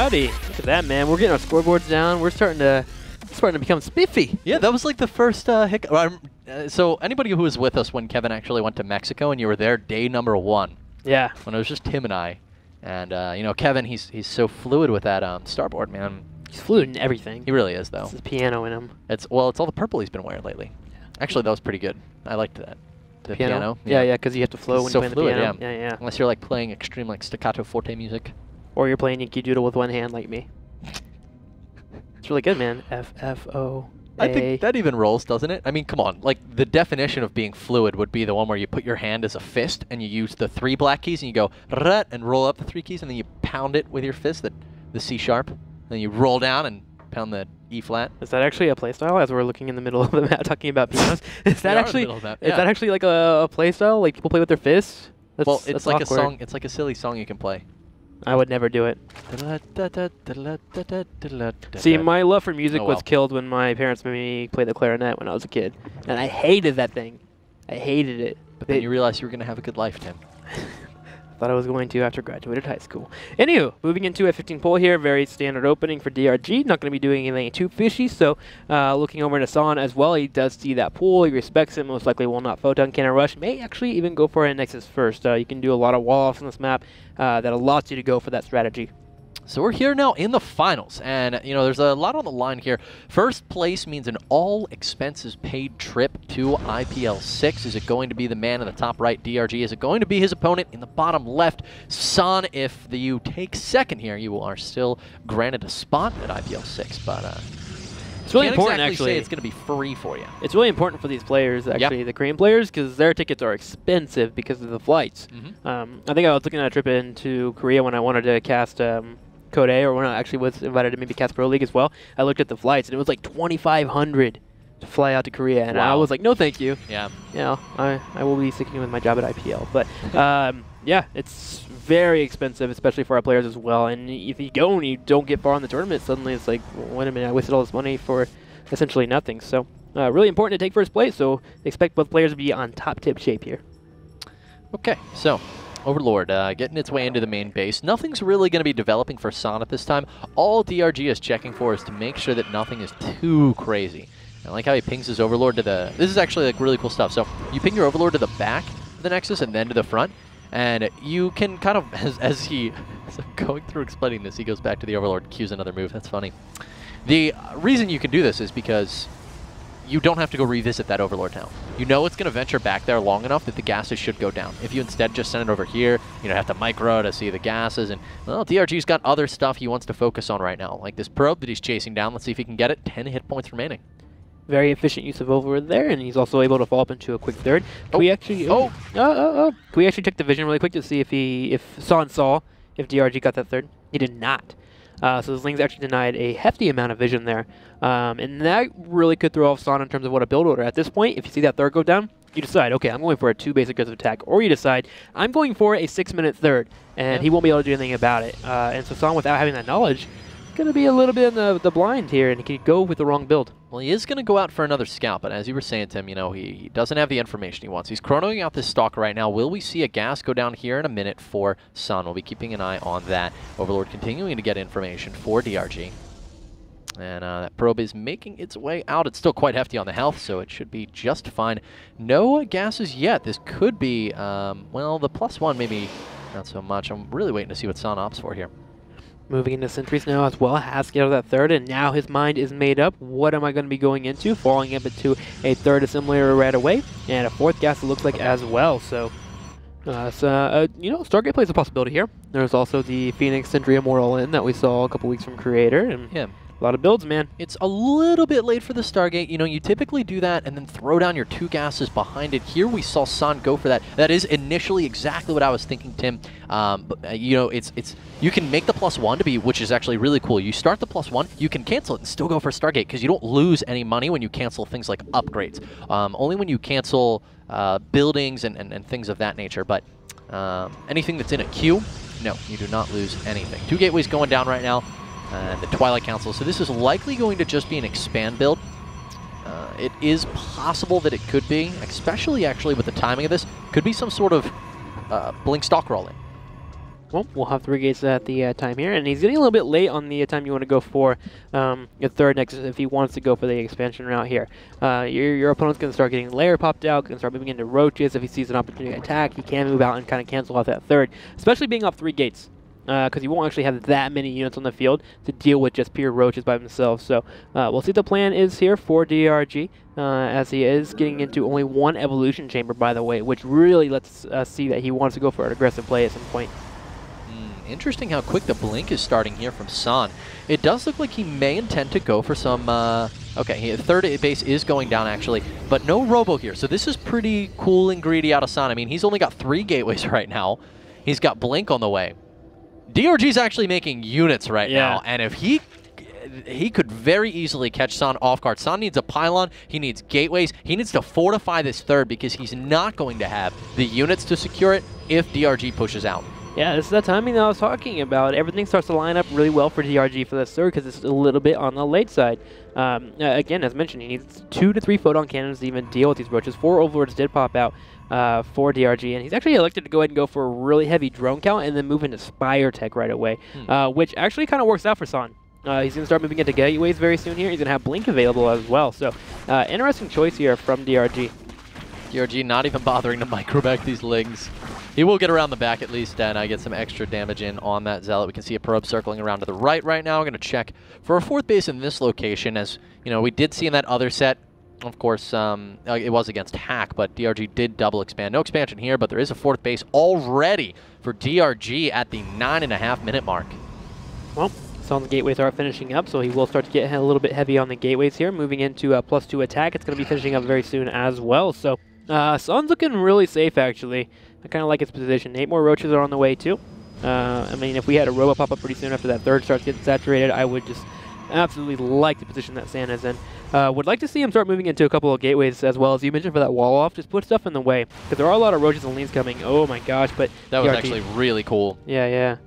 howdy. Look at that, man. We're getting our scoreboards down. We're starting to become spiffy. Yeah, that was like the first hiccup. So anybody who was with us when Kevin actually went to Mexico and you were there day number 1. Yeah. When it was just him and I. And, you know, Kevin, he's so fluid with that starboard, man. He's fluid in everything. He really is, though. It's his piano in him. It's all the purple he's been wearing lately. Yeah. Actually, that was pretty good. I liked that. The piano? Yeah, because you have to flow when so you're playing fluid, the piano. Yeah. Yeah. Unless you're like playing extreme like staccato forte music. Or you're playing Yankee Doodle with one hand like me. It's really good, man. F-F-O. I think that even rolls, doesn't it? I mean, come on. Like, the definition of being fluid would be the one where you put your hand as a fist and you use the 3 black keys and you go and roll up the 3 keys and then you pound it with your fist, the C sharp. Then you roll down and pound the E flat. Is that actually a playstyle as we're looking in the middle of the map talking about pianos? Is that actually is that actually like a playstyle? Like people play with their fists? Well, it's like awkward. A song. It's like a silly song you can play. I would never do it. See, my love for music was killed when my parents made me play the clarinet when I was a kid. And I hated that thing. I hated it. But then you realized you were going to have a good life, Tim. Thought I was going to after graduated high school. Anywho, moving into a 15 poll here. Very standard opening for DRG. Not going to be doing anything too fishy. So looking over to San as well. He does see that pool. He respects it. Most likely will not photon cannon rush. May actually even go for a Nexus first. You can do a lot of wall-offs on this map that allows you to go for that strategy. So we're here now in the finals, and you know there's a lot on the line here. First place means an all-expenses-paid trip to IPL 6. Is it going to be the man in the top right, DRG? Is it going to be his opponent in the bottom left, San? If you take second here, you are still granted a spot at IPL 6, but it's really important. Exactly actually, say it's going to be free for you. It's really important for these players, actually, the Korean players, because their tickets are expensive because of the flights. I think I was looking at a trip into Korea when I wanted to cast Code A, or when I actually was invited to maybe IGNProLeague as well. I looked at the flights, and it was like $2,500 to fly out to Korea, and I was like, no, thank you. Yeah. You know, I will be sticking with my job at IPL, but yeah, it's very expensive, especially for our players as well. And if you go and you don't get far in the tournament, suddenly it's like, well, wait a minute, I wasted all this money for essentially nothing. So really important to take first place. So expect both players to be on top tip shape here. Okay, so Overlord getting its way into the main base. Nothing's really going to be developing for San at this time. All DRG is checking for is to make sure that nothing is too crazy. I like how he pings his Overlord to the... This is actually like really cool stuff. So you ping your Overlord to the back of the Nexus and then to the front. And you can kind of, as I'm going through explaining this, he goes back to the Overlord and cues another move. That's funny. The reason you can do this is because you don't have to go revisit that Overlord now. You know it's going to venture back there long enough that the gases should go down. If you instead just send it over here, you don't have to micro to see the gases. And, well, DRG's got other stuff he wants to focus on right now, like this probe that he's chasing down. Let's see if he can get it. 10 hit points remaining. Very efficient use of Overlord there, and he's also able to fall up into a quick third. Can we actually... Can we actually check the vision really quick to see if San saw if DRG got that third? He did not. So Zling's actually denied a hefty amount of vision there. And that really could throw off San in terms of what a build order. At this point, if you see that third go down, you decide, okay, I'm going for a 2 basic aggressive attack. Or you decide, I'm going for a 6-minute third, and he won't be able to do anything about it. And so San, without having that knowledge, going to be a little bit in the blind here, and he could go with the wrong build. Well, he is going to go out for another scout, but as you were saying, Tim, you know, he doesn't have the information he wants. He's chronoing out this Stalker right now. Will we see a gas go down here in a minute for San? We'll be keeping an eye on that. Overlord continuing to get information for DRG. And that probe is making its way out. It's still quite hefty on the health, so it should be just fine. No gases yet. This could be, well, the +1 maybe not so much. I'm really waiting to see what San opts for here. Moving into sentries now as well, has to get out of that third, and now his mind is made up. What am I going to be going into? Falling up into a third assimilator right away, and a fourth gas it looks like as well. So, you know, Stargate plays a possibility here. There's also the Phoenix Sentry Immortal in that we saw a couple weeks from Creator, and a lot of builds, man. It's a little bit late for the Stargate. You know, you typically do that and then throw down your 2 gases behind it. Here we saw San go for that. That is initially exactly what I was thinking, Tim. But, you know, you can make the +1 to be, which is actually really cool. You start the +1, you can cancel it and still go for Stargate because you don't lose any money when you cancel things like upgrades. Only when you cancel buildings and things of that nature. But anything that's in a queue, no, you do not lose anything. 2 gateways going down right now. And the Twilight Council. So this is likely going to just be an expand build. It is possible that it could be, especially actually with the timing of this, could be some sort of Blink Stalker all in. Well, we'll have 3 gates at the time here, and he's getting a little bit late on the time you want to go for your third Nexus if he wants to go for the expansion route here. Your opponent's going to start getting layer popped out, going to start moving into roaches. If he sees an opportunity to attack, he can move out and kind of cancel out that third, especially being off 3 gates. Because you won't actually have that many units on the field to deal with just pure roaches by themselves. So we'll see what the plan is here for DRG, as he is getting into only 1 evolution chamber, by the way, which really lets us see that he wants to go for an aggressive play at some point. Interesting how quick the blink is starting here from San. It does look like he may intend to go for some... okay, third base is going down, actually, but no Robo here. So this is pretty cool and greedy out of San. I mean, he's only got 3 gateways right now. He's got blink on the way. DRG's actually making units right now, and if he could very easily catch San off guard. San needs a pylon, he needs gateways, he needs to fortify this third because he's not going to have the units to secure it if DRG pushes out. Yeah, this is the timing that I was talking about. Everything starts to line up really well for DRG for this third because it's a little bit on the late side. Again, as mentioned, he needs 2 to 3 photon cannons to even deal with these roaches. 4 overlords did pop out for DRG, and he's actually elected to go ahead and go for a really heavy drone count and then move into Spire Tech right away, which actually kind of works out for San. He's going to start moving into gateways very soon here. He's going to have blink available as well. So, interesting choice here from DRG. DRG not even bothering to microback these Lings. He will get around the back at least, and I get some extra damage in on that Zealot. We can see a probe circling around to the right now. We're going to check for a 4th base in this location, as you know, we did see in that other set. Of course, it was against Hack, but DRG did double expand. No expansion here, but there is a 4th base already for DRG at the 9.5-minute mark. Well, San's gateways are finishing up, so he will start to get a little bit heavy on the gateways here, moving into a +2 attack. It's going to be finishing up very soon as well. So San's looking really safe, actually. I kind of like his position. 8 more roaches are on the way, too. I mean, if we had a Robo pop up pretty soon after that third starts getting saturated, I would just absolutely like the position that San is in. Would like to see him start moving into a couple of gateways as well, as you mentioned, for that wall off. Just put stuff in the way, because there are a lot of roaches and leans coming. Oh my gosh, but that was actually really cool. Yeah.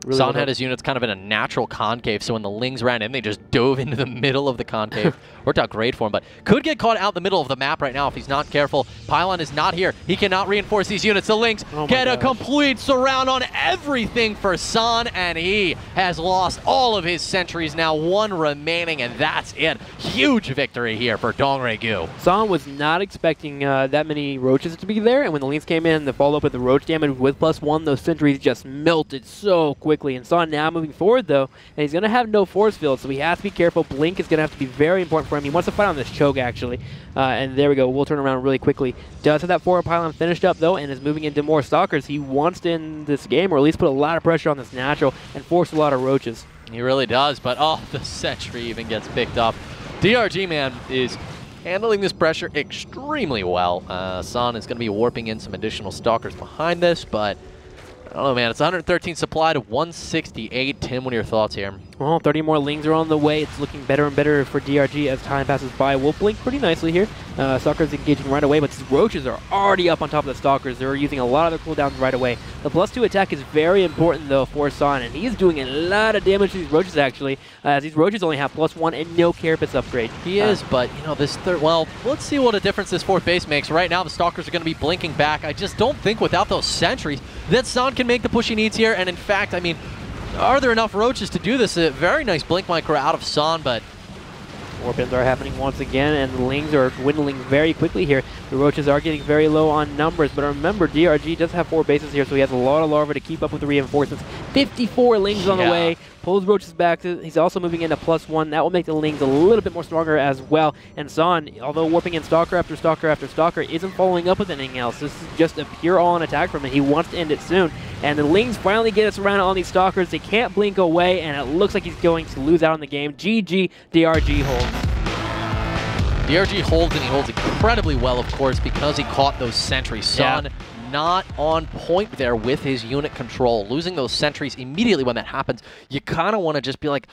Really San had his units kind of in a natural concave, so when the Lings ran in, they just dove into the middle of the concave. Worked out great for him, but could get caught out the middle of the map right now if he's not careful. Pylon is not here. He cannot reinforce these units. The Lings get a complete surround on everything for San, and he has lost all of his sentries now. 1 remaining, and that's it. Huge victory here for Dongregu. San was not expecting that many roaches to be there, and when the Lings came in, the follow-up with the roach damage with +1, those sentries just melted so quickly. And San now moving forward, though, and he's going to have no force field, so he has to be careful. Blink is going to have to be very important for him. He wants to fight on this choke, actually. And there we go. We'll turn around really quickly. Does have that 4 pylon finished up, though, and is moving into more stalkers. He wants to end this game, or at least put a lot of pressure on this natural and force a lot of roaches. He really does, but the sentry even gets picked up. DRG, man, is handling this pressure extremely well. San is going to be warping in some additional stalkers behind this, but I don't know, man. It's 113 supply to 168. Tim, what are your thoughts here? Well, 30 more Lings are on the way. It's looking better and better for DRG as time passes by. We'll blink pretty nicely here. Stalkers engaging right away, but these roaches are already up on top of the Stalkers. They're using a lot of their cooldowns right away. The +2 attack is very important, though, for San, and he's doing a lot of damage to these roaches, actually, as these roaches only have +1 and no Carapace upgrade. He is, but, you know, this third... Well, let's see what a difference this 4th base makes. Right now, the Stalkers are going to be blinking back. I just don't think without those sentries that San can make the push he needs here, and in fact, I mean, are there enough roaches to do this? A very nice blink micro out of San, but Warpins are happening once again, and the Lings are dwindling very quickly here. The roaches are getting very low on numbers, but remember, DRG does have 4 bases here, so he has a lot of larvae to keep up with the reinforcements. 54 Lings on the way. Pulls roaches back. He's also moving into +1. That will make the Lings a little bit more stronger as well. And San, although warping in Stalker after Stalker after Stalker, isn't following up with anything else. This is just a pure all-in attack from him. He wants to end it soon. And the Lings finally get us around on these Stalkers. They can't blink away, and it looks like he's going to lose out on the game. GG, DRG holds. DRG holds, and he holds incredibly well, of course, because he caught those sentries. San not on point there with his unit control. Losing those sentries immediately when that happens, you kind of want to just be like,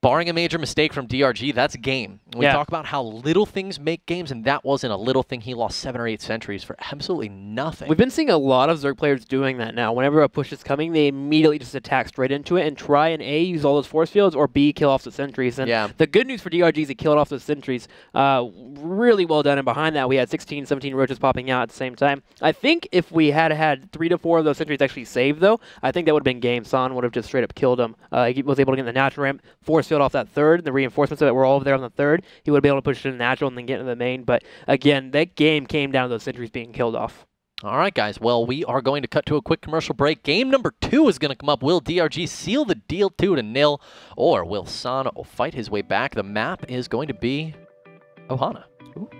barring a major mistake from DRG, that's game. We talk about how little things make games, and that wasn't a little thing. He lost 7 or 8 sentries for absolutely nothing. We've been seeing a lot of Zerg players doing that now. Whenever a push is coming, they immediately just attack straight into it and try and A, use all those force fields, or B, kill off the sentries. And the good news for DRG is he killed off those sentries. Really well done, and behind that we had 16, 17 roaches popping out at the same time. I think if we had 3 to 4 of those sentries actually saved, though, I think that would have been game. San would have just straight up killed him. He was able to get in the natural ramp, force field off that third, the reinforcements that were all over there on the third. He would have been able to push it to natural and then get into the main. But again, that game came down to those sentries being killed off. All right, guys. Well, we are going to cut to a quick commercial break. Game number 2 is going to come up. Will DRG seal the deal 2-0, or will San fight his way back? The map is going to be Ohana. Ooh.